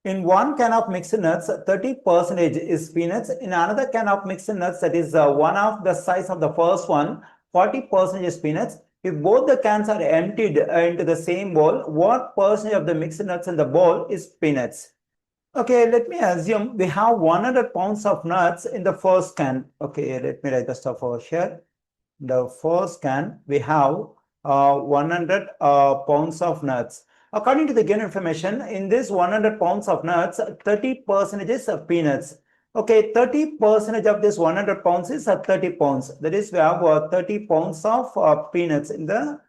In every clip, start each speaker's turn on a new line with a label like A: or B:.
A: In one can of mixed nuts, 30% is peanuts. In another can of mixed nuts, that is one of the size of the first one, 40% is peanuts. If both the cans are emptied into the same bowl, what percentage of the mixed nuts in the bowl is peanuts? Okay, let me assume we have 100 pounds of nuts in the first can. Okay, let me write the stuff over here. The first can, we have 100 pounds of nuts. According to the given information, in this 100 pounds of nuts, 30% is peanuts. Okay, 30% of this 100 pounds is 30 pounds. That is, we have 30 pounds of peanuts in the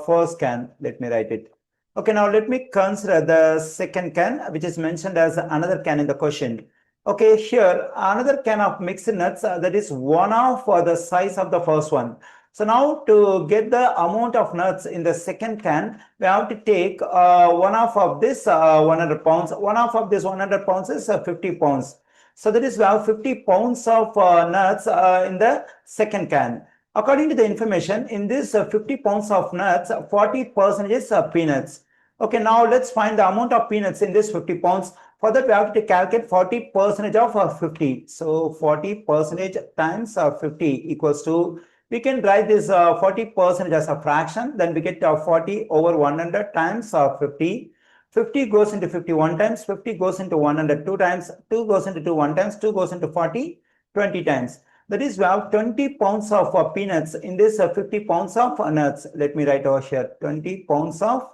A: first can. Let me write it. Okay, now let me consider the second can, which is mentioned as another can in the question. Okay, here another can of mixed nuts that is one of the size of the first one. So now to get the amount of nuts in the second can, we have to take one half of this 100 pounds. One half of this 100 pounds is 50 pounds. So that is we have 50 pounds of nuts in the second can. According to the information, in this 50 pounds of nuts, 40% is peanuts. Okay, now let's find the amount of peanuts in this 50 pounds. For that, we have to calculate 40% of 50. So 40% times 50 equals to, we can write this 40% as a fraction. Then we get 40 over 100 times 50. 50 goes into 51 times, 50 goes into 100 2 times, 2 goes into 2 1 times, 2 goes into 40 20 times. That is, we have 20 pounds of peanuts in this 50 pounds of nuts. Let me write over here 20 pounds of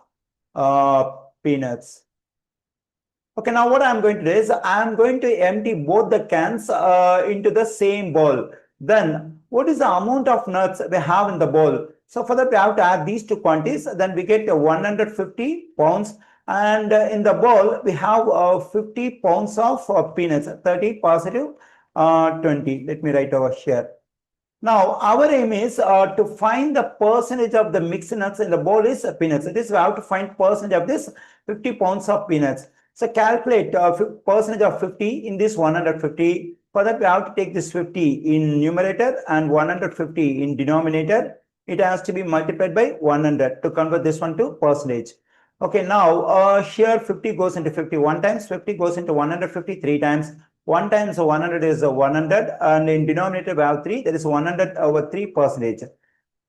A: peanuts. Okay, now what I'm going to do is I'm going to empty both the cans into the same bowl. Then what is the amount of nuts we have in the bowl? So for that we have to add these two quantities. Then we get 150 pounds. And in the bowl we have 50 pounds of peanuts, 30 positive 20. Let me write over here. Now, our aim is to find the percentage of the mixed nuts in the bowl is peanuts. It is we have to find percentage of this 50 pounds of peanuts. So calculate percentage of 50 in this 150. For that, we have to take this 50 in numerator and 150 in denominator. It has to be multiplied by 100 to convert this one to percentage. Okay, now here 50 goes into 50 one times, 50 goes into 150 three times. 1 times 100 is 100, and in denominator we have 3, that is 100 over 3%.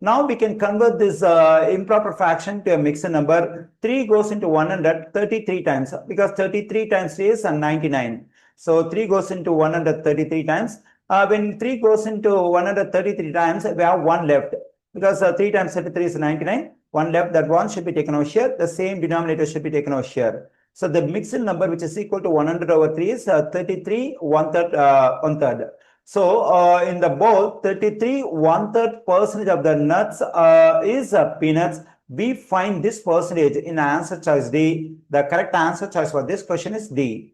A: Now we can convert this improper fraction to a mixed number. 3 goes into 100 33 times, because 33 times 3 is 99. So 3 goes into 133 times. When 3 goes into 133 times, we have 1 left, because 3 times 33 is 99. 1 left, that 1 should be taken over here. The same denominator should be taken over here. So the mixed number, which is equal to 100 over 3, is 33 1/3. So in the bowl, 33 1/3% of the nuts is peanuts. We find this percentage in answer choice D. The correct answer choice for this question is D.